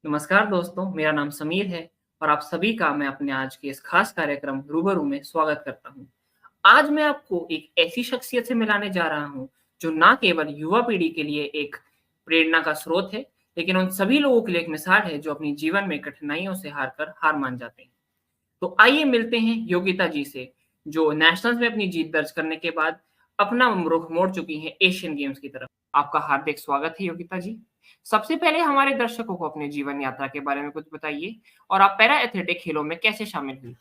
नमस्कार दोस्तों, मेरा नाम समीर है और आप सभी का मैं अपने आज के इस खास कार्यक्रम रूबरू में स्वागत करता हूँ। आज मैं आपको एक ऐसी शख्सियत से मिलाने जा रहा हूँ, जो ना केवल युवा पीढ़ी के लिए एक प्रेरणा का स्रोत है, लेकिन उन सभी लोगों के लिए एक मिसाल है, जो अपनी जीवन में कठिनाइयों से हार कर हार मान जाते हैं। तो आइए मिलते हैं योगिता जी से, जो नेशनल्स में अपनी जीत दर्ज करने के बाद अपना रुख मोड़ चुकी हैं एशियन गेम्स की तरफ। आपका हार्दिक स्वागत है योगिता जी। सबसे पहले हमारे दर्शकों को अपने जीवन यात्रा के बारे में कुछ बताइए और आप पैरा एथलेटिक खेलों में कैसे शामिल हुई?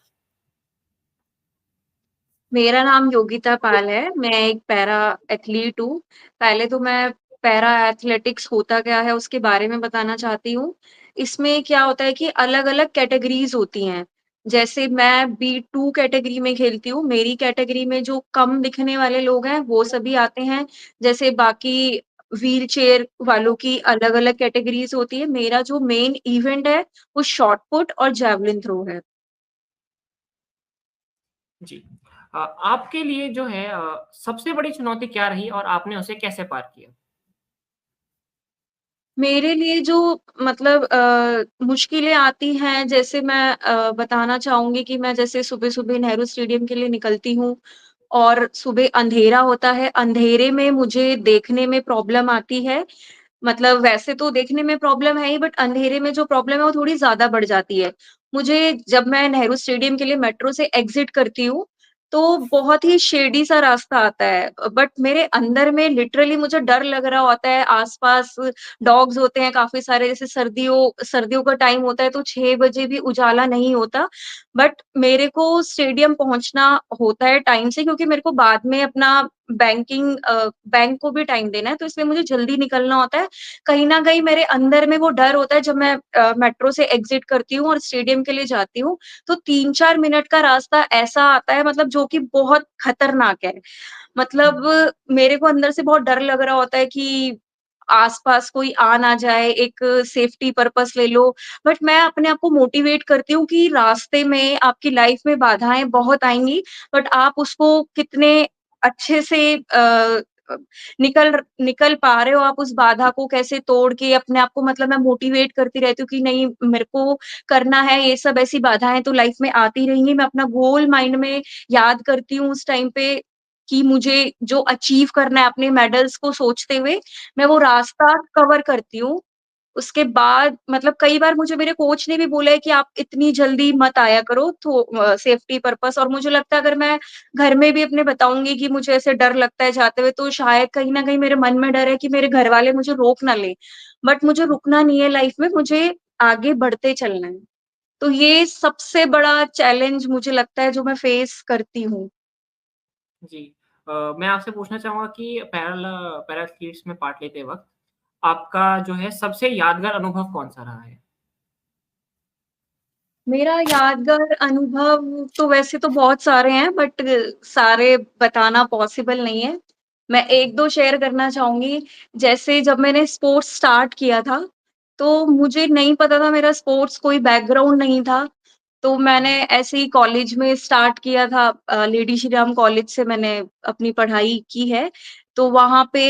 मेरा नाम योगिता पाल है। मैं एक पैरा एथलीट हूँ। पहले तो मैं पैरा एथलेटिक्स होता क्या है उसके बारे में बताना चाहती हूँ। इसमें क्या होता है कि अलग-अलग कैटेगरीज़ होती हैं। जैसे मैं बी2 कैटेगरी में खेलती हूँ। मेरी कैटेगरी में जो कम दिखने वाले लोग हैं वो सभी आते हैं। जैसे बाकी व्हीलचेयर वालों की अलग-अलग कैटेगरीज़ होती है। मेरा जो मेन इवेंट है वो शॉट पुट और जैवलिन थ्रो है। जी। आपके लिए जो है सबसे बड़ी चुनौती क्या रही और आपने उसे कैसे पार किया? मेरे लिए जो मतलब मुश्किलें आती हैं, जैसे मैं बताना चाहूँगी कि मैं जैसे सुबह-सुबह नेहरू स्टेडियम के लिए निकलती हूँ और सुबह अंधेरा होता है, अंधेरे में मुझे देखने में प्रॉब्लम आती है। मतलब वैसे तो देखने में प्रॉब्लम है ही, बट अंधेरे में जो प्रॉब्लम है वो थोड़ी ज़्यादा बढ़ जाती है। मुझे जब मैं नेहरू स्टेडियम के लिए मेट्रो से एग्ज़िट करती हूँ, तो बहुत ही शेडी सा रास्ता आता है। बट मेरे अंदर में लिटरली मुझे डर लग रहा होता है, आस-पास डॉग्स होते हैं काफ़ी सारे, जैसे सर्दियों सर्दियों का टाइम होता है तो 6 बजे भी उजाला नहीं होता। बट मेरे को स्टेडियम पहुँचना होता है टाइम से, क्योंकि मेरे को बाद में अपना बैंक को भी टाइम देना है, तो इसलिए मुझे जल्दी निकलना होता है। कहीं न कहीं मेरे अंदर में वो डर होता है, जब मैं मेट्रो से एग्ज़िट करती हूँ और स्टेडियम के लिए जाती हूँ, तो 3-4 मिनट का रास्ता ऐसा आता है, मतलब जो कि बहुत खतरनाक है। मतलब मेरे को अंदर से बहुत डर लग रहा होता है कि आस-पास कोई आ ना जाए, एक सेफ्टी पर्पज़ ले लो। बट मैं अपने आप को मोटिवेट करती हूँ कि रास्ते में आपकी लाइफ़ में बाधाएँ बहुत आएँगी, बट आप उसको कितने अच्छे से अ, निकल पा रहे हो, आप उस बाधा को कैसे तोड़ के अपने आप को, मतलब मैं मोटिवेट करती रहती हूँ कि नहीं, मेरे को करना है, ये सब ऐसी बाधाएँ तो लाइफ़ में आती रहेंगी। मैं अपना गोल माइंड में याद करती हूँ उस टाइम पे कि मुझे जो अचीव करना है, अपने मेडल्स को सोचते हुए, मैं वो रास्ता कवर करती हूँ। उसके बाद मतलब कई बार मुझे मेरे कोच ने भी बोला है कि आप इतनी जल्दी मत आया करो, तो सेफ्टी पर्पज़, और मुझे लगता है अगर मैं घर में भी अपने बताऊँगी कि मुझे ऐसे डर लगता है जाते हुए, तो शायद कहीं न कहीं मेरे मन में डर है कि मेरे घरवाले मुझे रोक ना लें। बट मुझे रुकना नहीं है लाइफ़ में, मुझे आगे बढ़ते चलना है। तो ये सबसे बड़ा चैलेंज मुझे लगता है जो मैं फेस करती हूँ। जी। मैं आपसे पूछना चाहूँगा कि पैरा एथलीट्स में पार्ट लेते वक़्त आपका जो है सबसे यादगार अनुभव कौन-सा रहा है? मेरा यादगार अनुभव तो वैसे तो बहुत सारे हैं, बट सारे बताना पॉसिबल नहीं है। मैं 1-2 शेयर करना चाहूँगी। जैसे जब मैंने स्पोर्ट्स स्टार्ट किया था, तो मुझे नहीं पता था, मेरा स्पोर्ट्स कोई बैकग्राउंड नहीं था। तो मैंने ऐसे ही कॉलेज में स्टार्ट किया था, लेडी श्री राम कॉलेज से मैंने अपनी पढ़ाई की है। तो वहाँ पे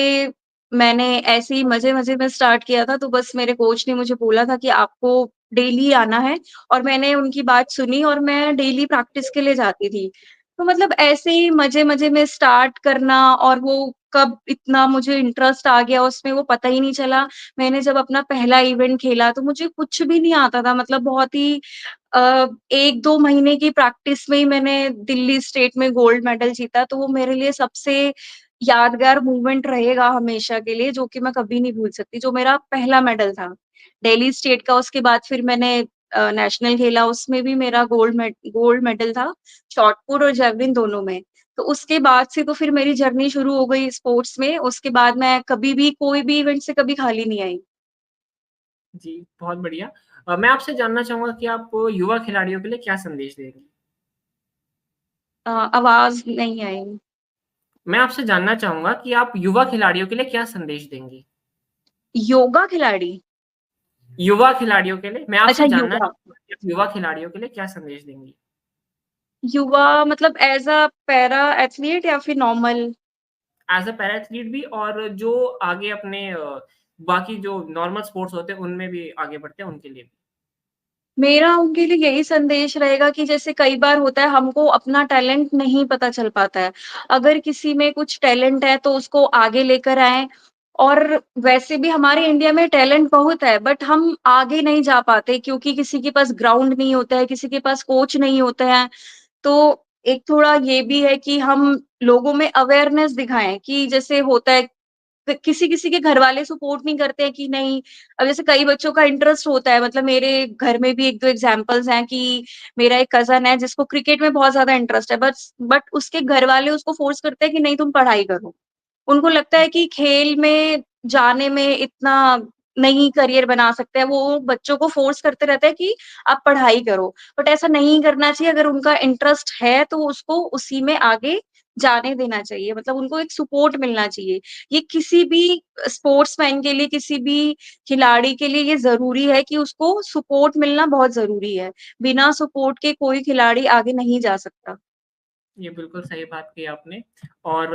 मैंने ऐसे ही मज़े-मज़े में स्टार्ट किया था, तो बस मेरे कोच ने मुझे बोला था कि आपको डेली आना है, और मैंने उनकी बात सुनी और मैं डेली प्रैक्टिस के लिए जाती थी। तो मतलब ऐसे ही मज़े-मज़े में स्टार्ट करना, और वो कब इतना मुझे इंटरेस्ट आ गया उसमें वो पता ही नहीं चला। मैंने जब अपना पहला इवेंट खेला तो मुझे कुछ भी नहीं आता था, मतलब बहुत ही 1-2 महीने की प्रैक्टिस में ही मैंने दिल्ली स्टेट में गोल्ड मेडल जीता, तो वो मेरे लिए सबसे यादगार मोमेंट रहेगा हमेशा के लिए, जो कि मैं कभी नहीं भूल सकती, जो मेरा पहला मेडल था। दिल्ली स्टेट का, उसके बाद फिर मैंने नेशनल खेला, उसमें भी मेरा गोल्ड मेडल था, शॉट पुट और जेवलिन दोनों में। तो उसके बाद से तो फिर मेरी जर्नी शुरू हो गई स्पोर्ट्स में, उसके बाद मैं कभी भी कोई भी इवेंट से कभी खाली नहीं आई। जी, बहुत बढ़िया। मैं आपसे जानना चाहूँगा कि आप युवा खिलाड़ियों के लिए क्या संदेश देंगी? आवाज़ नहीं आई। मैं आपसे जानना चाहूँगा कि आप युवा खिलाड़ियों के लिए क्या संदेश देंगी? योगा खिलाड़ी? युवा खिलाड़ियों के लिए मैं अच्छा, आपसे जानना युवा। चाहूँगा कि आप युवा खिलाड़ियों के लिए क्या संदेश देंगी? युवा मतलब ऐज़ अ पैरा एथलीट या फिर normal? As a para athlete भी और जो आगे अपने बाकी जो नॉर्मल स्पोर्ट्स होते हैं उनमें भी आगे बढ़ते हैं उनके लिए भी? मेरा उनके लिए यही संदेश रहेगा कि जैसे कई बार होता है हमको अपना टैलेंट नहीं पता चल पाता है। अगर किसी में कुछ टैलेंट है तो उसको आगे लेकर आएँ और वैसे भी हमारे इंडिया में टैलेंट बहुत है बट हम आगे नहीं जा पाते क्योंकि किसी के पास ग्राउंड नहीं होता है, किसी के पास कोच नहीं होते हैं। तो एक थोड़ा ये भी है कि हम लोगों में अवेयरनेस दिखाएँ कि जैसे होता है किसी-किसी के घरवाले सपोर्ट नहीं करते हैं कि नहीं अब जैसे कई बच्चों का इंटरेस्ट होता है मतलब मेरे घर में भी 1-2 एग्ज़ाम्पल्स हैं कि मेरा एक कज़न है जिसको क्रिकेट में बहुत ज़्यादा इंटरेस्ट है बट उसके घरवाले उसको फ़ोर्स करते हैं कि नहीं तुम पढ़ाई करो। उनको लगता है कि खेल में जाने में इतना नहीं करियर बना सकते हैं, वो बच्चों को फ़ोर्स करते रहते हैं कि आप पढ़ाई करो। बट ऐसा नहीं करना चाहिए अगर उनका इंटरेस्ट है तो उसको उसी में आगे जाने देना चाहिए, मतलब उनको एक सपोर्ट मिलना चाहिए। ये किसी भी स्पोर्ट्समैन के लिए, किसी भी खिलाड़ी के लिए ये ज़रूरी है कि उसको सपोर्ट मिलना बहुत ज़रूरी है। बिना सपोर्ट के कोई खिलाड़ी आगे नहीं जा सकता। ये बिल्कुल सही बात कही आपने। और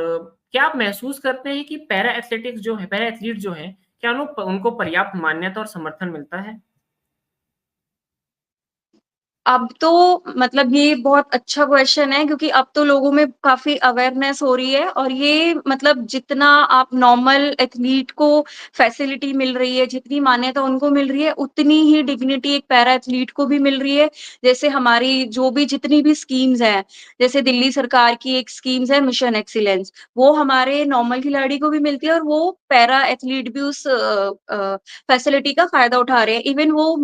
क्या आप महसूस करते हैं कि पैरा एथलेटिक्स जो है पैरा एथलीट जो हैं, क्या उनको पर्याप्त मान्यता और समर्थन मिलता है? अब तो मतलब ये बहुत अच्छा क्वेश्चन है क्योंकि अब तो लोगों में काफ़ी अवेयरनेस हो रही है और ये मतलब जितना आप नॉर्मल एथलीट को फैसिलिटी मिल रही है, जितनी मान्यता उनको मिल रही है, उतनी ही डिग्निटी एक पैरा एथलीट को भी मिल रही है। जैसे हमारी जो भी जितनी भी स्कीम्स हैं, जैसे दिल्ली सरकार की एक स्कीम्स है मिशन एक्सीलेंस, वो हमारे नॉर्मल खिलाड़ी को भी मिलती है और वो पैरा एथलीट भी उस फैसिलिटी का फ़ायदा उठा रहे हैं। इवन वो